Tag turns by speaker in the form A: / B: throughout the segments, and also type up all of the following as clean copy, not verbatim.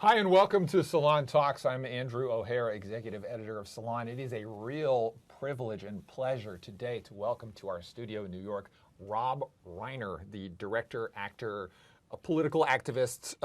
A: Hi, and welcome to Salon Talks. I'm Andrew O'Hara, executive editor of Salon. It is a real privilege and pleasure today to welcome to our studio in New York Rob Reiner, the director, actor, a political activist,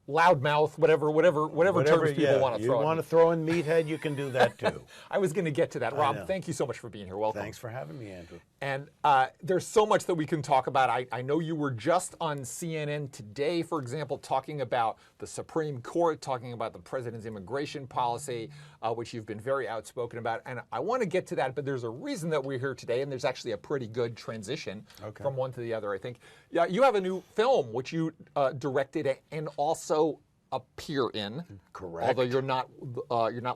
A: loudmouth, whatever terms people want to throw.
B: You want to throw in meathead, you can do that too.
A: I was going to get to that. Rob, thank you so much for being here. Welcome.
B: Thanks for having me, Andrew.
A: And there's so much that we can talk about. I know you were just on CNN today, for example, talking about the Supreme Court, talking about the president's immigration policy, which you've been very outspoken about. And I want to get to that, but there's a reason that we're here today, and there's actually a pretty good transition from one to the other, I think. Yeah, you have a new film, which you directed and also appear in.
B: Correct.
A: Although you're not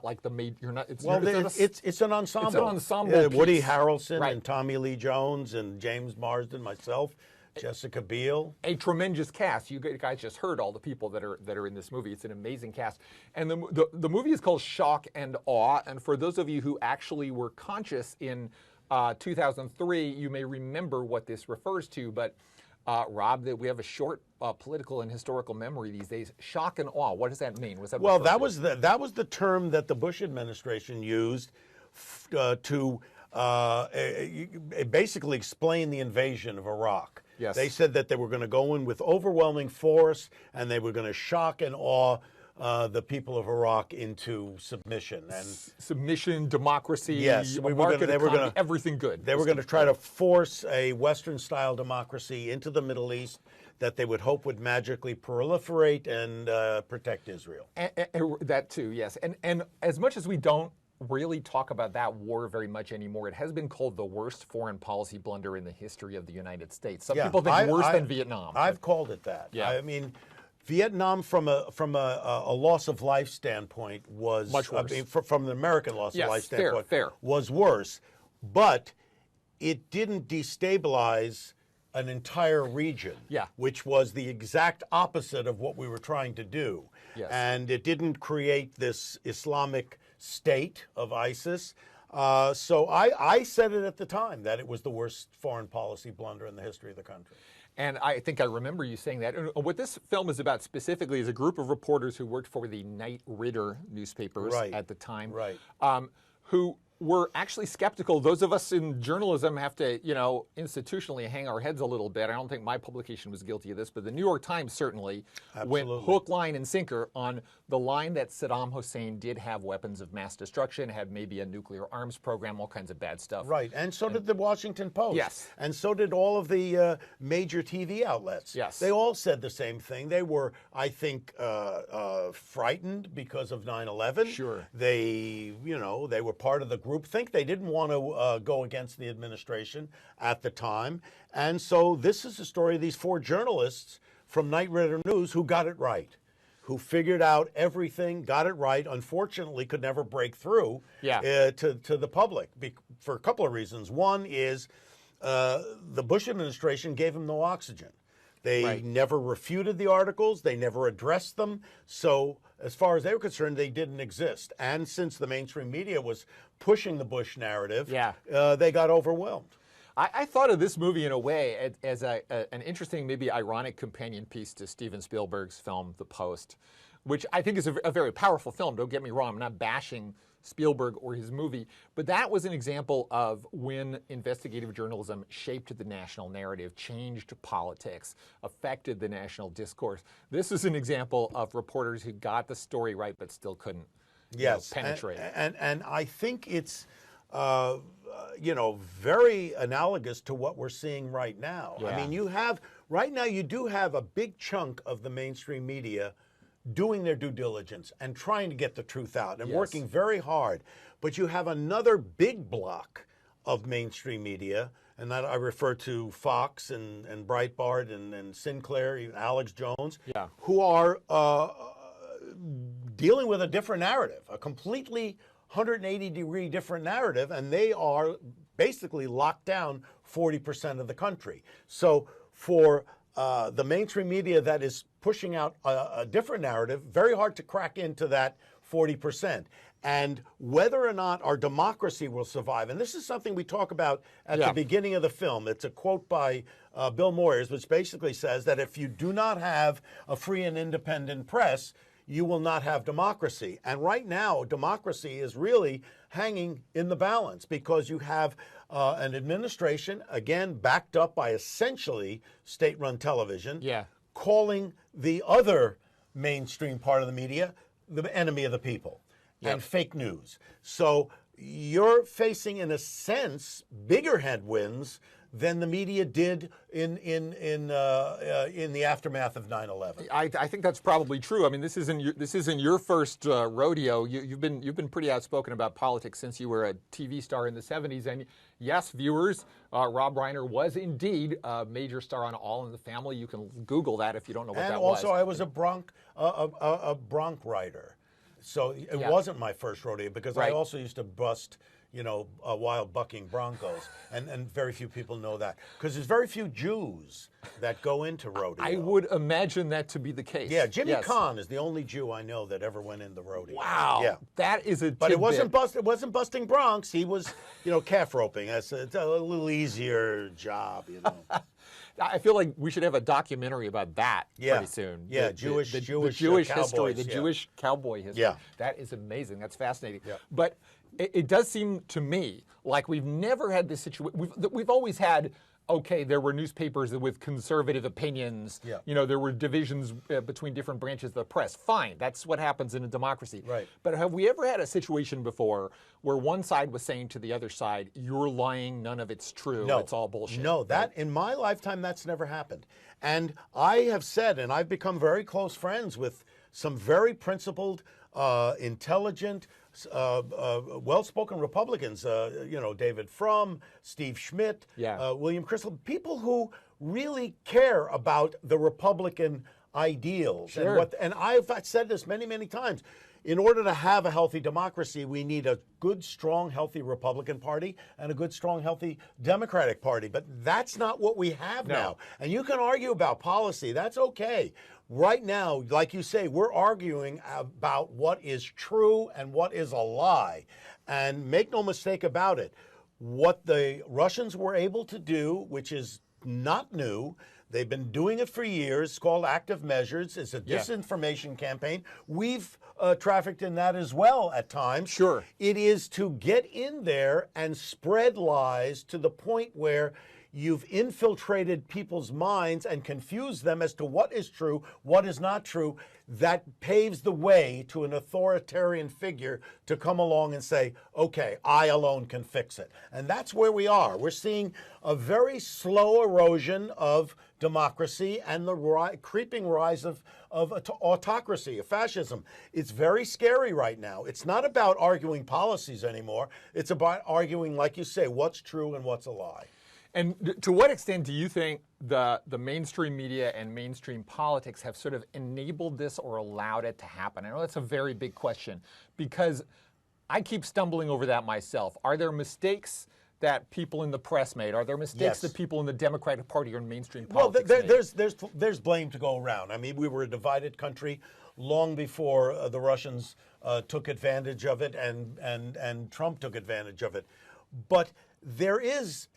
A: like the main. You're not.
B: It's an ensemble.
A: It's an ensemble. Piece.
B: Woody Harrelson
A: right.
B: and Tommy Lee Jones and James Marsden, myself, Jessica Biel.
A: A tremendous cast. You guys just heard all the people that are in this movie. It's an amazing cast. And the movie is called Shock and Awe. And for those of you who actually were conscious in 2003, you may remember what this refers to. But Rob, that we have a short political and historical memory these days. Shock and awe. What does that mean?
B: Well, that was the term that the Bush administration used to basically explain the invasion of Iraq.
A: Yes.
B: They said that they were going to go in with overwhelming force and they were going to shock and awe the people of Iraq into submission and
A: submission, democracy.
B: Yes,
A: they were going to everything good.
B: They were going to try to force a Western-style democracy into the Middle East that they would hope would magically proliferate and protect Israel.
A: And that too, yes. And as much as we don't really talk about that war very much anymore, it has been called the worst foreign policy blunder in the history of the United States. Some people think worse than Vietnam.
B: I've called it that.
A: Yeah.
B: I mean, Vietnam, from a loss of life standpoint, was
A: much worse.
B: I mean, from the American loss of life standpoint,
A: fair.
B: Was worse, but it didn't destabilize an entire region, which was the exact opposite of what we were trying to do.
A: Yes.
B: And it didn't create this Islamic state of ISIS. So I said it at the time that it was the worst foreign policy blunder in the history of the country.
A: And I think I remember you saying that. And what this film is about specifically is a group of reporters who worked for the Knight Ridder newspapers at the time, who were actually skeptical. Those of us in journalism have to, institutionally hang our heads a little bit. I don't think my publication was guilty of this, but the New York Times certainly went hook, line, and sinker on the line that Saddam Hussein did have weapons of mass destruction, had maybe a nuclear arms program, all kinds of bad stuff.
B: Right, and so did the Washington Post.
A: Yes.
B: And so did all of the major TV outlets.
A: Yes.
B: They all said the same thing. They were, I think, frightened because of 9/11.
A: Sure.
B: They were part of the groupthink. They didn't want to go against the administration at the time. And so this is the story of these four journalists from Knight Ridder News who got it right, who figured out everything, got it right, unfortunately could never break through to the public for a couple of reasons. One is the Bush administration gave them no oxygen. They never refuted the articles. They never addressed them. So as far as they were concerned, they didn't exist. And since the mainstream media was pushing the Bush narrative, they got overwhelmed.
A: I thought of this movie in a way as an interesting, maybe ironic companion piece to Steven Spielberg's film, The Post, which I think is a very powerful film. Don't get me wrong. I'm not bashing Spielberg or his movie, but that was an example of when investigative journalism shaped the national narrative, changed politics, affected the national discourse. This is an example of reporters who got the story right but still couldn't penetrate.
B: And I think it's very analogous to what we're seeing right now.
A: Yeah.
B: I mean, right now you do have a big chunk of the mainstream media doing their due diligence and trying to get the truth out and working very hard. But you have another big block of mainstream media, and that I refer to Fox and Breitbart and Sinclair, even Alex Jones, who are dealing with a different narrative, a completely 180-degree different narrative, and they are basically locked down 40% of the country. So for the mainstream media that is pushing out a different narrative, very hard to crack into that 40%. And whether or not our democracy will survive, and this is something we talk about at the beginning of the film. It's a quote by Bill Moyers, which basically says that if you do not have a free and independent press, you will not have democracy. And right now, democracy is really hanging in the balance because you have an administration, again, backed up by essentially state-run television, calling the other mainstream part of the media the enemy of the people and fake news. So you're facing, in a sense, bigger headwinds than the media did in the aftermath of 9/11.
A: I think that's probably true. I mean, this isn't your first rodeo. You've been pretty outspoken about politics since you were a TV star in the 70s. And yes, viewers, Rob Reiner was indeed a major star on All in the Family. You can Google that if you don't know what that was.
B: And also, I was a bronc writer. So it wasn't my first rodeo because I also used to bust, wild bucking broncos, and very few people know that because there's very few Jews that go into rodeo.
A: I would imagine that to be the case.
B: Yeah, Jimmy Kahn is the only Jew I know that ever went in the rodeo.
A: Wow, yeah, that is a tidbit.
B: But it wasn't busting broncs. He was, calf roping. It's a little easier job,
A: I feel like we should have a documentary about that pretty soon.
B: Yeah,
A: the
B: Jewish
A: history, the
B: yeah.
A: Jewish cowboy history.
B: Yeah.
A: That is amazing. That's fascinating.
B: Yeah.
A: But it does seem to me like we've never had this situation. We've always had, okay, there were newspapers with conservative opinions.
B: Yeah.
A: There were divisions between different branches of the press. Fine, that's what happens in a democracy.
B: Right.
A: But have we ever had a situation before where one side was saying to the other side, you're lying, none of it's true, it's all bullshit?
B: No, in my lifetime, that's never happened. And I have said, and I've become very close friends with some very principled, intelligent, well-spoken Republicans, David Frum, Steve Schmidt, William Kristol, people who really care about the Republican ideals.
A: Sure.
B: And I've said this many, many times. In order to have a healthy democracy, we need a good, strong, healthy Republican Party and a good, strong, healthy Democratic Party. But that's not what we have now. And you can argue about policy. That's okay. Right now, like you say, we're arguing about what is true and what is a lie. And make no mistake about it, what the Russians were able to do, which is not new, they've been doing it for years, it's called active measures, it's a disinformation campaign. We've trafficked in that as well at times.
A: Sure.
B: It is to get in there and spread lies to the point where you've infiltrated people's minds and confused them as to what is true, what is not true. That paves the way to an authoritarian figure to come along and say, okay, I alone can fix it. And that's where we are. We're seeing a very slow erosion of democracy and the creeping rise of autocracy, of fascism. It's very scary right now. It's not about arguing policies anymore. It's about arguing, like you say, what's true and what's a lie.
A: And to what extent do you think the mainstream media and mainstream politics have sort of enabled this or allowed it to happen? I know that's a very big question because I keep stumbling over that myself. Are there mistakes that people in the press made? Are there mistakes that people in the Democratic Party or in mainstream politics made?
B: There's blame to go around. I mean, we were a divided country long before the Russians took advantage of it and Trump took advantage of it. But there is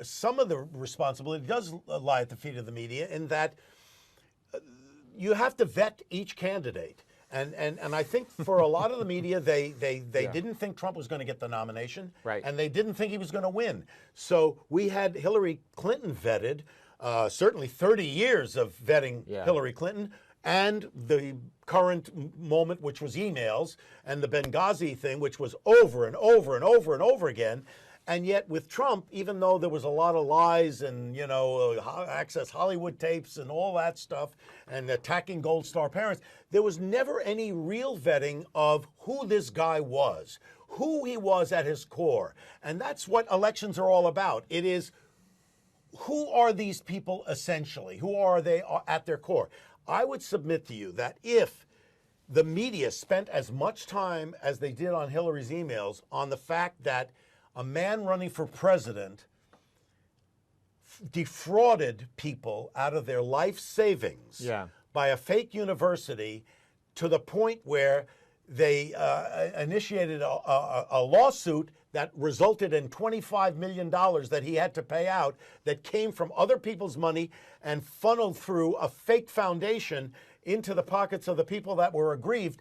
B: some of the responsibility does lie at the feet of the media in that you have to vet each candidate. And I think for a lot of the media, they didn't think Trump was going to get the nomination, and they didn't think he was going to win. So we had Hillary Clinton vetted, certainly 30 years of vetting Hillary Clinton, and the current moment, which was emails, and the Benghazi thing, which was over and over and over and over again. And yet with Trump, even though there was a lot of lies and, access Hollywood tapes and all that stuff and attacking Gold Star parents, there was never any real vetting of who this guy was, who he was at his core. And that's what elections are all about. It is, who are these people essentially? Who are they at their core? I would submit to you that if the media spent as much time as they did on Hillary's emails on the fact that a man running for president defrauded people out of their life savings by a fake university to the point where they initiated a lawsuit that resulted in $25 million that he had to pay out that came from other people's money and funneled through a fake foundation into the pockets of the people that were aggrieved.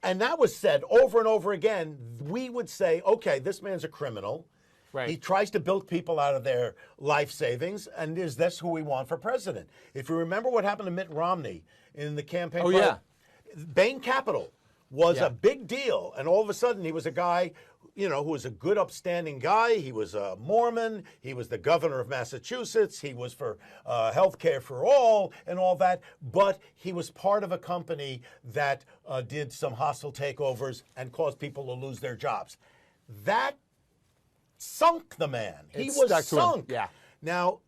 B: And that was said over and over again. We would say, okay, this man's a criminal.
A: Right.
B: He tries to bilk people out of their life savings, and is this who we want for president? If you remember what happened to Mitt Romney in the campaign,
A: oh, yeah.
B: Bain Capital was a big deal, and all of a sudden he was a guy, you know, who was a good, upstanding guy. He was a Mormon. He was the governor of Massachusetts. He was for health care for all and all that. But he was part of a company that did some hostile takeovers and caused people to lose their jobs. That sunk the man. He was sunk.
A: Yeah.
B: Now,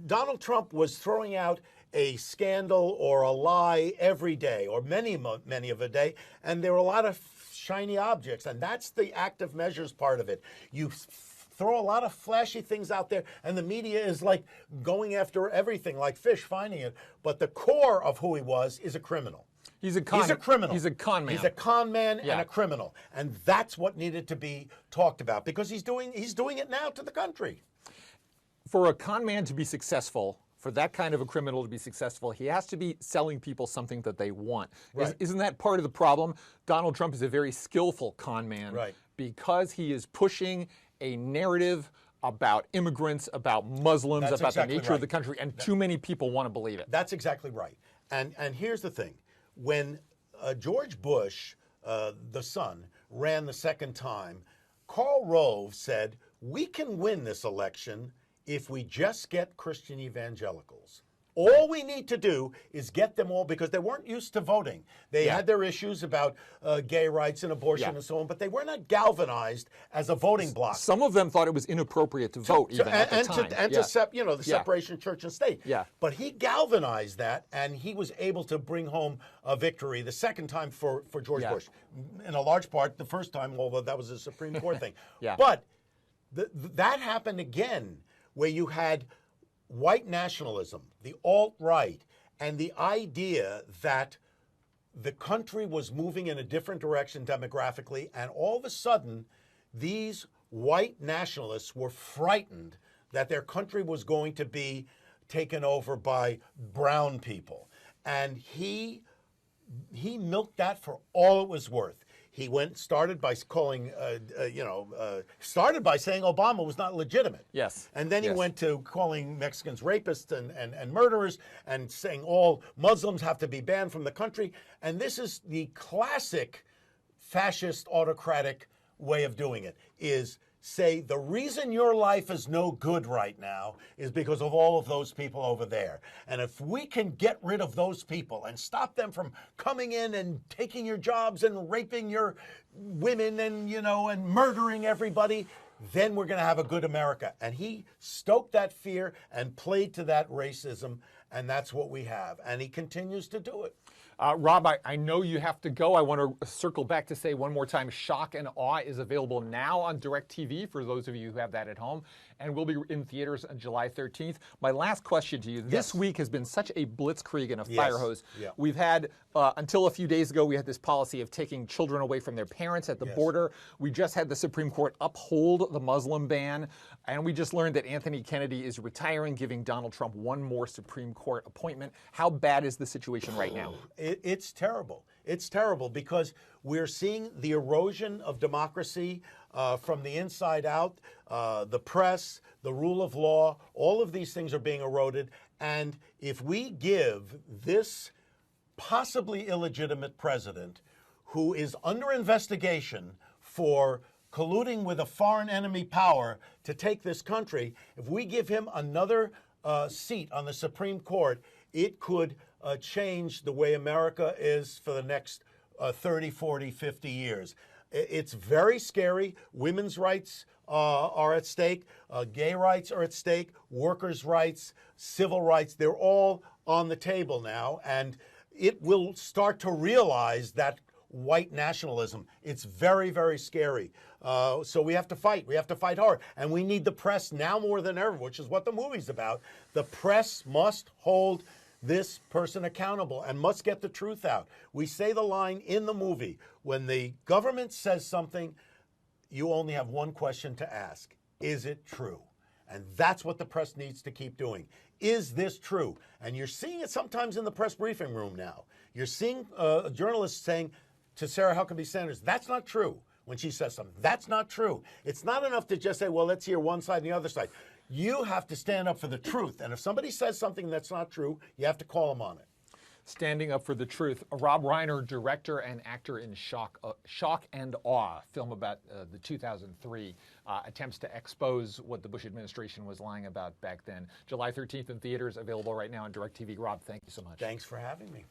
B: Donald Trump was throwing out a scandal or a lie every day, or many of a day, and there were a lot of shiny objects, and that's the active measures part of it. You throw a lot of flashy things out there, and the media is like going after everything, like fish finding it. But the core of who he was is a criminal.
A: He's a criminal. He's a con man.
B: He's a con man and a criminal, and that's what needed to be talked about, because he's doing it now to the country.
A: For a con man to be successful, for that kind of a criminal to be successful, he has to be selling people something that they want.
B: Right.
A: Isn't that part of the problem? Donald Trump is a very skillful con man,
B: right,
A: because he is pushing a narrative about immigrants, about Muslims,
B: That's
A: about
B: exactly
A: the nature of the country, and too many people want to believe it.
B: That's exactly right. And here's the thing. When George Bush, the son, ran the second time, Karl Rove said, we can win this election if we just get Christian evangelicals. All we need to do is get them all, because they weren't used to voting. They had their issues about gay rights and abortion and so on, but they were not galvanized as a voting bloc.
A: Some of them thought it was inappropriate to vote even at the time.
B: The separation of church and state.
A: Yeah.
B: But he galvanized that, and he was able to bring home a victory the second time for George Bush. In a large part, the first time, although that was a Supreme Court thing. But that happened again, where you had white nationalism, the alt-right, and the idea that the country was moving in a different direction demographically, and all of a sudden, these white nationalists were frightened that their country was going to be taken over by brown people. And he milked that for all it was worth. He started by saying Obama was not legitimate.
A: Yes.
B: And then he went to calling Mexicans rapists and murderers, and saying all Muslims have to be banned from the country. And this is the classic fascist autocratic way of doing it, is say the reason your life is no good right now is because of all of those people over there. And if we can get rid of those people and stop them from coming in and taking your jobs and raping your women and murdering everybody, then we're going to have a good America. And he stoked that fear and played to that racism, and that's what we have. And he continues to do it.
A: Rob, I know you have to go. I want to circle back to say one more time, Shock and Awe is available now on DirecTV for those of you who have that at home, and will be in theaters on July 13th. My last question to you. This week has been such a blitzkrieg and a fire hose. Yeah. We've had, until a few days ago, we had this policy of taking children away from their parents at the border. We just had the Supreme Court uphold the Muslim ban, and we just learned that Anthony Kennedy is retiring, giving Donald Trump one more Supreme Court appointment. How bad is the situation right now?
B: It's terrible. It's terrible, because we're seeing the erosion of democracy from the inside out. The press, the rule of law, all of these things are being eroded. And if we give this possibly illegitimate president, who is under investigation for colluding with a foreign enemy power to take this country, if we give him another seat on the Supreme Court, it could change the way America is for the next 30, 40, 50 years. It's very scary. Women's rights are at stake. Gay rights are at stake. Workers' rights, civil rights, they're all on the table now. And it will start to realize that white nationalism. It's very, very scary. So we have to fight. We have to fight hard. And we need the press now more than ever, which is what the movie's about. The press must hold this person accountable and must get the truth out. We say the line in the movie, when the government says something, you only have one question to ask. Is it true? And that's what the press needs to keep doing. Is this true? And you're seeing it sometimes in the press briefing room now. You're seeing journalists saying to Sarah Huckabee Sanders, that's not true, when she says something. That's not true. It's not enough to just say, well, let's hear one side and the other side. You have to stand up for the truth. And if somebody says something that's not true, you have to call them on it.
A: Standing up for the truth. Rob Reiner, director and actor in Shock and Awe, film about the 2003 attempts to expose what the Bush administration was lying about back then. July 13th in theaters, available right now on DirecTV. Rob, thank you so much.
B: Thanks for having me.